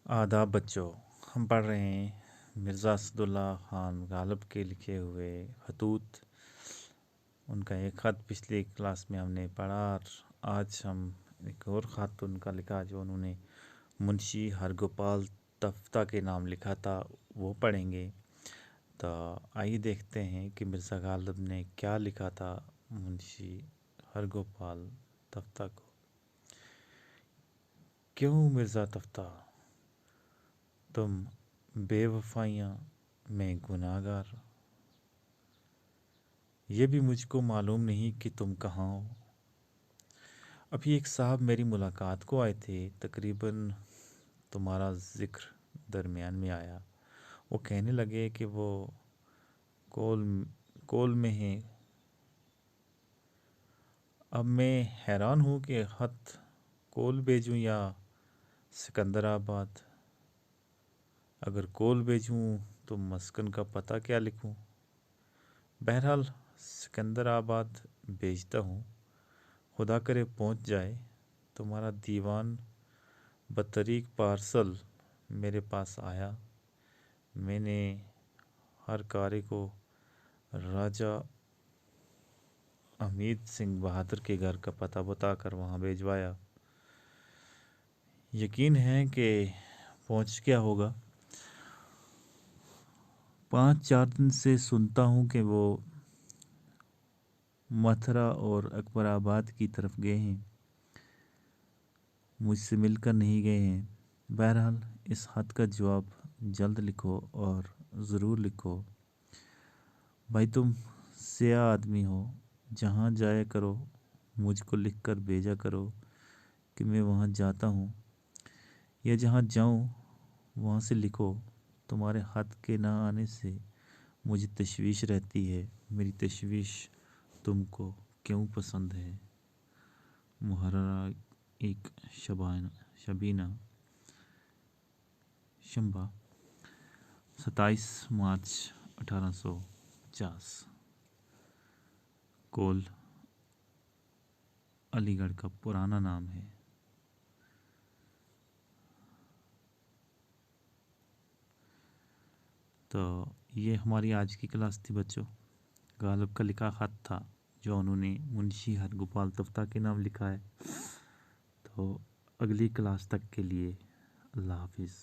आदाब बच्चों। हम पढ़ रहे हैं मिर्ज़ा असदुल्ला ख़ान गालिब के लिखे हुए खतूत। उनका एक ख़त पिछली क्लास में हमने पढ़ा और आज हम एक और ख़त उनका लिखा जो उन्होंने मुंशी हरगोपाल तफ्ता के नाम लिखा था, वो पढ़ेंगे। तो आइए देखते हैं कि मिर्ज़ा गालिब ने क्या लिखा था मुंशी हरगोपाल तफ्ता को। क्यों मिर्ज़ा तफ्ता, तुम बेवफाइयाँ में गुनाहगार, ये भी मुझको मालूम नहीं कि तुम कहाँ हो। अभी एक साहब मेरी मुलाकात को आए थे, तकरीबन तुम्हारा ज़िक्र दरमियान में आया। वो कहने लगे कि वो कोल कोल में हैं। अब मैं हैरान हूँ कि ख़त कोल भेजूँ या सिकंदराबाद। अगर कोल भेजूँ तो मस्कन का पता क्या लिखूँ। बहरहाल सिकंदराबाद भेजता हूँ, खुदा करे पहुँच जाए। तुम्हारा दीवान बतरीक पार्सल मेरे पास आया। मैंने हर कार्य को राजा हमीद सिंह बहादुर के घर का पता बताकर वहाँ भिजवाया। यकीन है कि पहुँच गया होगा। 5-4 दिन से सुनता हूँ कि वो मथुरा और अकबराबाद की तरफ गए हैं, मुझसे मिलकर नहीं गए हैं। बहरहाल इस खत का जवाब जल्द लिखो और ज़रूर लिखो। भाई तुम सियाह आदमी हो, जहाँ जाया करो मुझको लिख कर भेजा करो कि मैं वहाँ जाता हूँ, या जहाँ जाऊँ वहाँ से लिखो। तुम्हारे खत के ना आने से मुझे तशवीश रहती है। मेरी तशवीश तुमको क्यों पसंद है। मुहर्ररा एक शबीना शंबा 27 मार्च 1850। कोल अलीगढ़ का पुराना नाम है। तो ये हमारी आज की क्लास थी बच्चों। गालिब का लिखा ख़त था जो उन्होंने मुंशी हरगोपाल तफ्ता के नाम लिखा है। तो अगली क्लास तक के लिए अल्लाह हाफिज़।